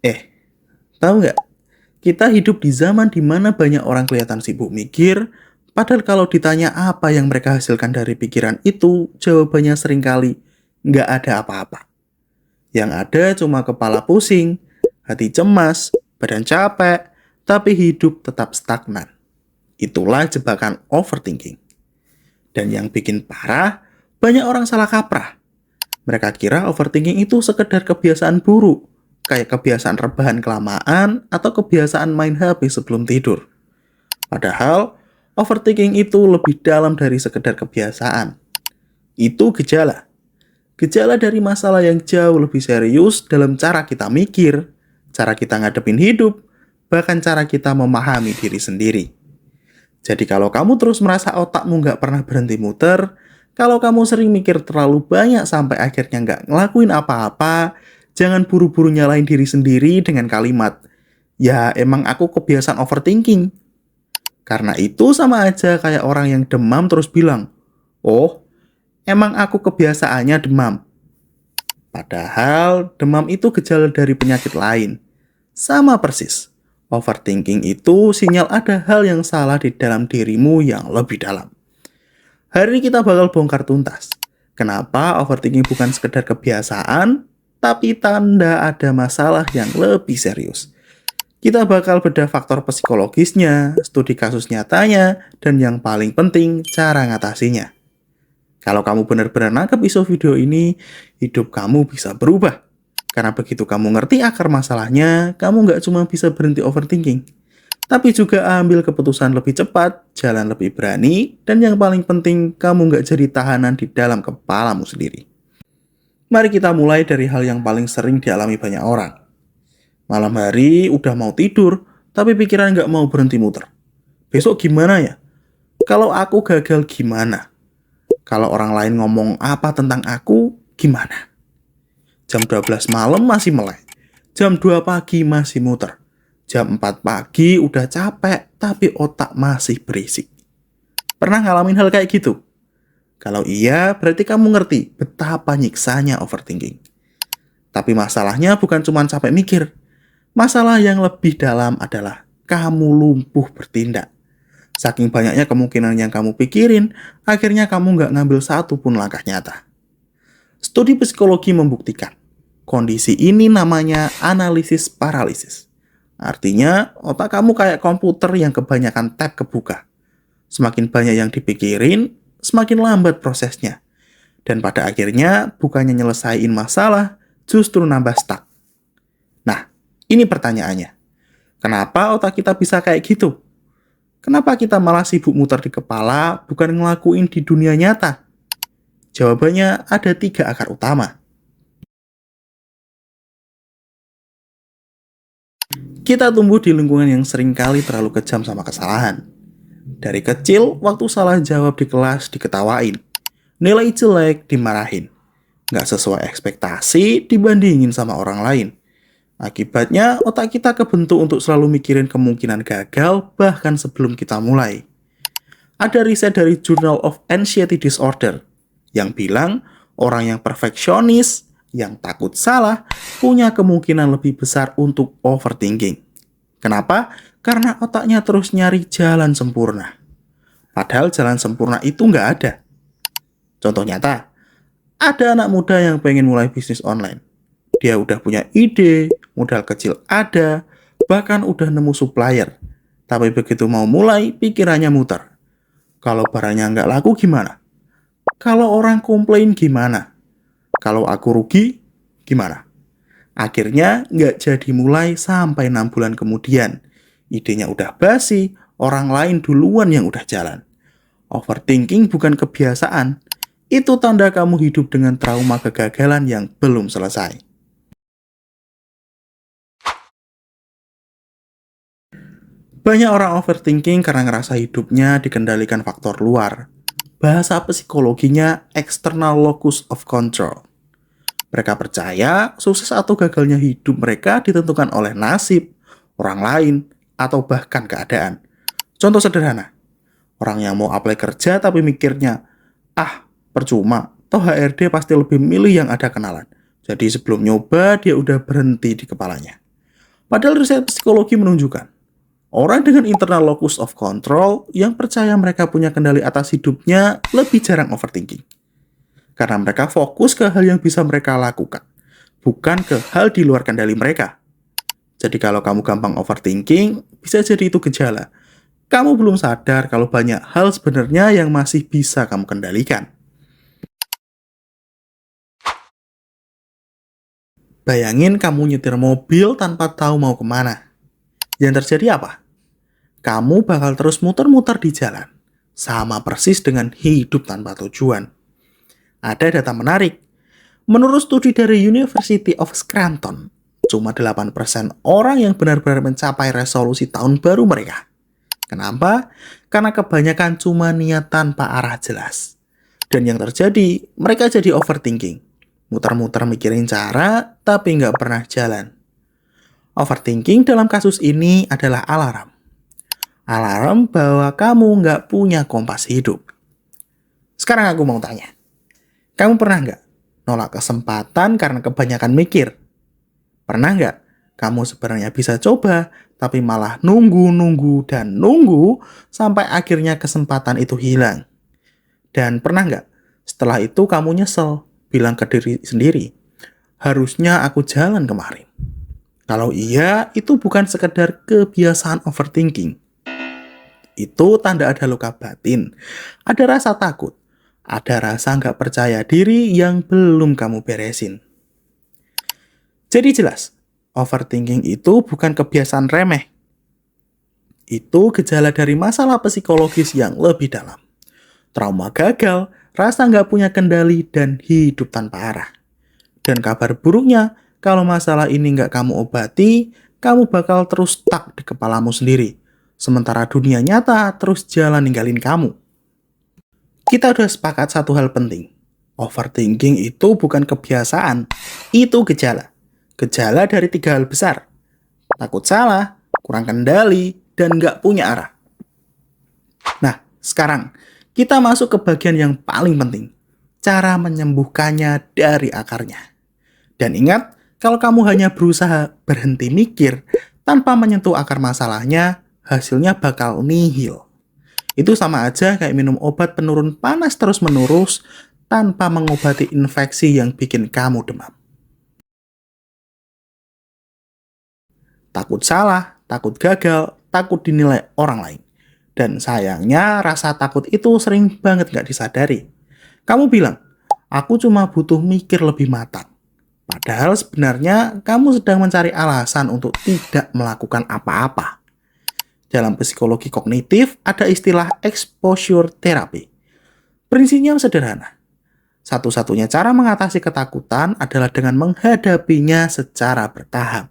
Eh, tahu nggak? Kita hidup di zaman di mana banyak orang kelihatan sibuk mikir, padahal kalau ditanya apa yang mereka hasilkan dari pikiran itu, jawabannya seringkali nggak ada apa-apa. Yang ada cuma kepala pusing, hati cemas, badan capek, tapi hidup tetap stagnan. Itulah jebakan overthinking. Dan yang bikin parah, banyak orang salah kaprah. Mereka kira overthinking itu sekedar kebiasaan buruk, kayak kebiasaan rebahan kelamaan atau kebiasaan main HP sebelum tidur. Padahal, overthinking itu lebih dalam dari sekedar kebiasaan. Itu gejala. Gejala dari masalah yang jauh lebih serius dalam cara kita mikir, cara kita ngadepin hidup, bahkan cara kita memahami diri sendiri. Jadi kalau kamu terus merasa otakmu nggak pernah berhenti muter, kalau kamu sering mikir terlalu banyak sampai akhirnya nggak ngelakuin apa-apa, jangan buru-buru nyalain diri sendiri dengan kalimat, ya emang aku kebiasaan overthinking. Karena itu sama aja kayak orang yang demam terus bilang, oh emang aku kebiasaannya demam. Padahal demam itu gejala dari penyakit lain. Sama persis. Overthinking itu sinyal ada hal yang salah di dalam dirimu yang lebih dalam. Hari ini kita bakal bongkar tuntas. Kenapa overthinking bukan sekedar kebiasaan, tapi tanda ada masalah yang lebih serius. Kita bakal bedah faktor psikologisnya, studi kasus nyatanya, dan yang paling penting, cara ngatasinya. Kalau kamu benar-benar nangkep isu video ini, hidup kamu bisa berubah. Karena begitu kamu ngerti akar masalahnya, kamu nggak cuma bisa berhenti overthinking, tapi juga ambil keputusan lebih cepat, jalan lebih berani, dan yang paling penting, kamu nggak jadi tahanan di dalam kepalamu sendiri. Mari kita mulai dari hal yang paling sering dialami banyak orang. Malam hari udah mau tidur, tapi pikiran nggak mau berhenti muter. Besok gimana ya? Kalau aku gagal gimana? Kalau orang lain ngomong apa tentang aku, gimana? Jam 12 malam masih melek. Jam 2 pagi masih muter. Jam 4 pagi udah capek, tapi otak masih berisik. Pernah ngalamin hal kayak gitu? Kalau iya, berarti kamu ngerti betapa nyiksanya overthinking. Tapi masalahnya bukan cuma capek mikir. Masalah yang lebih dalam adalah kamu lumpuh bertindak. Saking banyaknya kemungkinan yang kamu pikirin, akhirnya kamu nggak ngambil satu pun langkah nyata. Studi psikologi membuktikan, kondisi ini namanya analisis paralisis. Artinya, otak kamu kayak komputer yang kebanyakan tab kebuka. Semakin banyak yang dipikirin, semakin lambat prosesnya. Dan pada akhirnya, bukannya nyelesain masalah, justru nambah stuck. Nah, ini pertanyaannya. Kenapa otak kita bisa kayak gitu? Kenapa kita malah sibuk muter di kepala, bukan ngelakuin di dunia nyata? Jawabannya ada 3 akar utama. Kita tumbuh di lingkungan yang seringkali terlalu kejam sama kesalahan. Dari kecil, waktu salah jawab di kelas diketawain. Nilai jelek dimarahin. Nggak sesuai ekspektasi dibandingin sama orang lain. Akibatnya, otak kita kebentuk untuk selalu mikirin kemungkinan gagal bahkan sebelum kita mulai. Ada riset dari Journal of Anxiety Disorder yang bilang orang yang perfeksionis, yang takut salah, punya kemungkinan lebih besar untuk overthinking. Kenapa? Karena otaknya terus nyari jalan sempurna. Padahal jalan sempurna itu nggak ada. Contoh nyata, ada anak muda yang pengen mulai bisnis online. Dia udah punya ide, modal kecil ada, bahkan udah nemu supplier. Tapi begitu mau mulai, pikirannya muter. Kalau barangnya nggak laku gimana? Kalau orang komplain gimana? Kalau aku rugi, gimana? Akhirnya nggak jadi mulai sampai 6 bulan kemudian. Idenya udah basi, orang lain duluan yang udah jalan. Overthinking bukan kebiasaan. Itu tanda kamu hidup dengan trauma kegagalan yang belum selesai. Banyak orang overthinking karena ngerasa hidupnya dikendalikan faktor luar. Bahasa psikologinya external locus of control. Mereka percaya sukses atau gagalnya hidup mereka ditentukan oleh nasib, orang lain, atau bahkan keadaan. Contoh sederhana, orang yang mau apply kerja tapi mikirnya, percuma, toh HRD pasti lebih milih yang ada kenalan. Jadi sebelum nyoba dia udah berhenti di kepalanya. Padahal riset psikologi menunjukkan, orang dengan internal locus of control yang percaya mereka punya kendali atas hidupnya lebih jarang overthinking. Karena mereka fokus ke hal yang bisa mereka lakukan, bukan ke hal di luar kendali mereka. Jadi kalau kamu gampang overthinking, bisa jadi itu gejala. Kamu belum sadar kalau banyak hal sebenarnya yang masih bisa kamu kendalikan. Bayangin kamu nyetir mobil tanpa tahu mau kemana. Yang terjadi apa? Kamu bakal terus muter-muter di jalan. Sama persis dengan hidup tanpa tujuan. Ada data menarik. Menurut studi dari University of Scranton, cuma 8% orang yang benar-benar mencapai resolusi tahun baru mereka. Kenapa? Karena kebanyakan cuma niat tanpa arah jelas. Dan yang terjadi, mereka jadi overthinking. Muter-muter mikirin cara, tapi nggak pernah jalan. Overthinking dalam kasus ini adalah alarm. Alarm bahwa kamu nggak punya kompas hidup. Sekarang aku mau tanya. Kamu pernah nggak nolak kesempatan karena kebanyakan mikir? Pernah nggak kamu sebenarnya bisa coba, tapi malah nunggu sampai akhirnya kesempatan itu hilang? Dan pernah nggak setelah itu kamu nyesel, bilang ke diri sendiri, harusnya aku jalan kemarin? Kalau iya, itu bukan sekedar kebiasaan overthinking. Itu tanda ada luka batin, ada rasa takut, ada rasa nggak percaya diri yang belum kamu beresin. Jadi jelas, overthinking itu bukan kebiasaan remeh. Itu gejala dari masalah psikologis yang lebih dalam. Trauma gagal, rasa nggak punya kendali, dan hidup tanpa arah. Dan kabar buruknya, kalau masalah ini nggak kamu obati, kamu bakal terus stuck di kepalamu sendiri. Sementara dunia nyata terus jalan ninggalin kamu. Kita udah sepakat satu hal penting. Overthinking itu bukan kebiasaan, itu gejala. Gejala dari 3 hal besar. Takut salah, kurang kendali, dan nggak punya arah. Nah, sekarang kita masuk ke bagian yang paling penting. Cara menyembuhkannya dari akarnya. Dan ingat, kalau kamu hanya berusaha berhenti mikir tanpa menyentuh akar masalahnya, hasilnya bakal nihil. Itu sama aja kayak minum obat penurun panas terus-menerus tanpa mengobati infeksi yang bikin kamu demam. Takut salah, takut gagal, takut dinilai orang lain. Dan sayangnya rasa takut itu sering banget gak disadari. Kamu bilang, aku cuma butuh mikir lebih matang. Padahal sebenarnya kamu sedang mencari alasan untuk tidak melakukan apa-apa. Dalam psikologi kognitif ada istilah exposure therapy. Prinsipnya sederhana. Satu-satunya cara mengatasi ketakutan adalah dengan menghadapinya secara bertahap.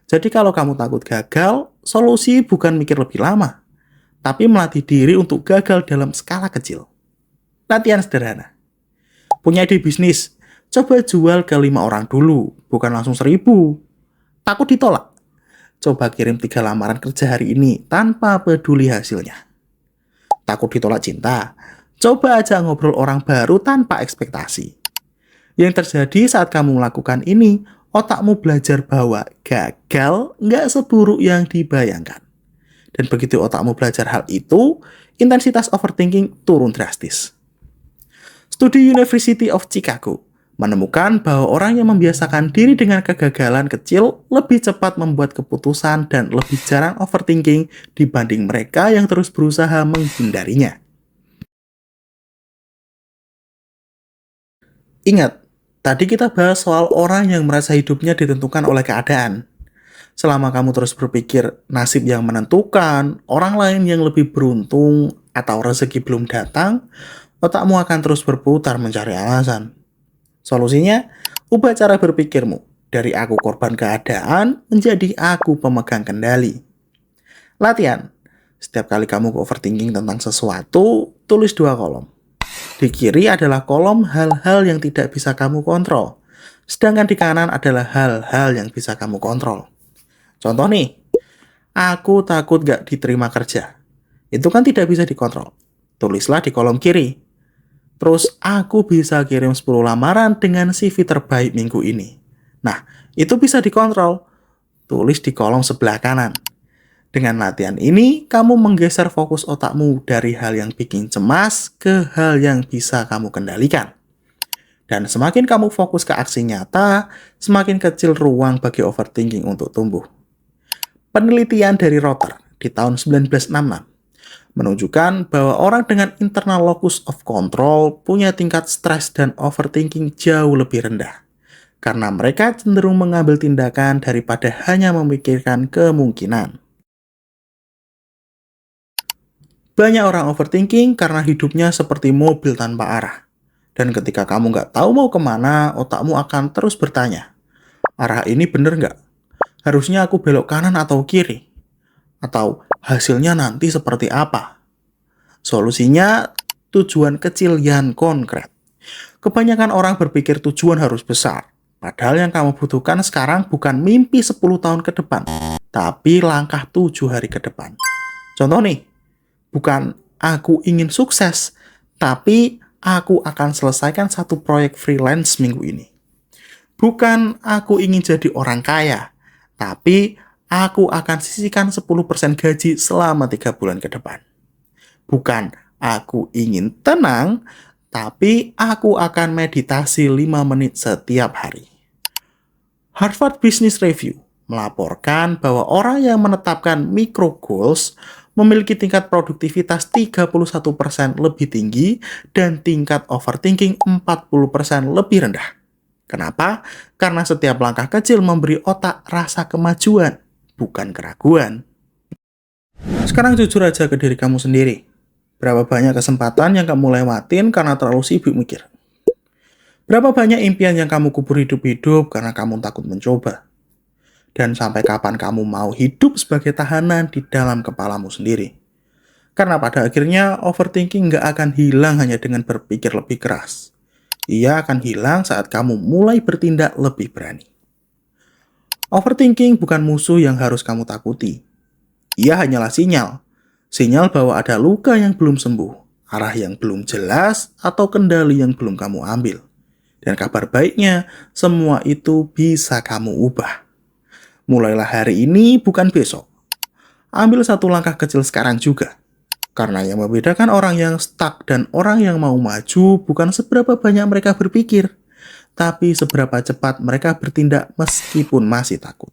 Jadi kalau kamu takut gagal, solusi bukan mikir lebih lama, tapi melatih diri untuk gagal dalam skala kecil. Latihan sederhana. Punya ide bisnis, coba jual ke 5 orang dulu, bukan langsung 1.000. Takut ditolak? Coba kirim 3 lamaran kerja hari ini tanpa peduli hasilnya. Takut ditolak cinta? Coba aja ngobrol orang baru tanpa ekspektasi. Yang terjadi saat kamu melakukan ini, otakmu belajar bahwa gagal nggak seburuk yang dibayangkan. Dan begitu otakmu belajar hal itu, intensitas overthinking turun drastis. Studi University of Chicago menemukan bahwa orang yang membiasakan diri dengan kegagalan kecil lebih cepat membuat keputusan dan lebih jarang overthinking dibanding mereka yang terus berusaha menghindarinya. Ingat, tadi kita bahas soal orang yang merasa hidupnya ditentukan oleh keadaan. Selama kamu terus berpikir nasib yang menentukan, orang lain yang lebih beruntung, atau rezeki belum datang, otakmu akan terus berputar mencari alasan. Solusinya, ubah cara berpikirmu dari aku korban keadaan menjadi aku pemegang kendali. Latihan. Setiap kali kamu overthinking tentang sesuatu, tulis 2 kolom. Di kiri adalah kolom hal-hal yang tidak bisa kamu kontrol. Sedangkan di kanan adalah hal-hal yang bisa kamu kontrol. Contoh nih, aku takut gak diterima kerja. Itu kan tidak bisa dikontrol. Tulislah di kolom kiri. Terus aku bisa kirim 10 lamaran dengan CV terbaik minggu ini. Nah, itu bisa dikontrol. tulis di kolom sebelah kanan. Dengan latihan ini, kamu menggeser fokus otakmu dari hal yang bikin cemas ke hal yang bisa kamu kendalikan. Dan semakin kamu fokus ke aksi nyata, semakin kecil ruang bagi overthinking untuk tumbuh. Penelitian dari Rotter di tahun 1966 menunjukkan bahwa orang dengan internal locus of control punya tingkat stres dan overthinking jauh lebih rendah. Karena mereka cenderung mengambil tindakan daripada hanya memikirkan kemungkinan. Banyak orang overthinking karena hidupnya seperti mobil tanpa arah. Dan ketika kamu nggak tahu mau kemana, otakmu akan terus bertanya, arah ini bener nggak? Harusnya aku belok kanan atau kiri? Atau hasilnya nanti seperti apa? Solusinya, tujuan kecil yang konkret. Kebanyakan orang berpikir tujuan harus besar. Padahal yang kamu butuhkan sekarang bukan mimpi 10 tahun ke depan, tapi langkah 7 hari ke depan. Contoh nih, bukan aku ingin sukses, tapi aku akan selesaikan satu proyek freelance minggu ini. Bukan aku ingin jadi orang kaya, tapi aku akan sisihkan 10% gaji selama 3 bulan ke depan. Bukan aku ingin tenang, tapi aku akan meditasi 5 menit setiap hari. Harvard Business Review melaporkan bahwa orang yang menetapkan micro goals memiliki tingkat produktivitas 31% lebih tinggi dan tingkat overthinking 40% lebih rendah. Kenapa? Karena setiap langkah kecil memberi otak rasa kemajuan, bukan keraguan. Sekarang jujur aja ke diri kamu sendiri. Berapa banyak kesempatan yang kamu lewatin karena terlalu sibuk mikir? Berapa banyak impian yang kamu kubur hidup-hidup karena kamu takut mencoba? Dan sampai kapan kamu mau hidup sebagai tahanan di dalam kepalamu sendiri? Karena pada akhirnya overthinking nggak akan hilang hanya dengan berpikir lebih keras. Ia akan hilang saat kamu mulai bertindak lebih berani. Overthinking bukan musuh yang harus kamu takuti. Ia hanyalah sinyal. Sinyal bahwa ada luka yang belum sembuh, arah yang belum jelas, atau kendali yang belum kamu ambil. Dan kabar baiknya, semua itu bisa kamu ubah. Mulailah hari ini, bukan besok. Ambil satu langkah kecil sekarang juga. Karena yang membedakan orang yang stuck dan orang yang mau maju bukan seberapa banyak mereka berpikir, tapi seberapa cepat mereka bertindak meskipun masih takut.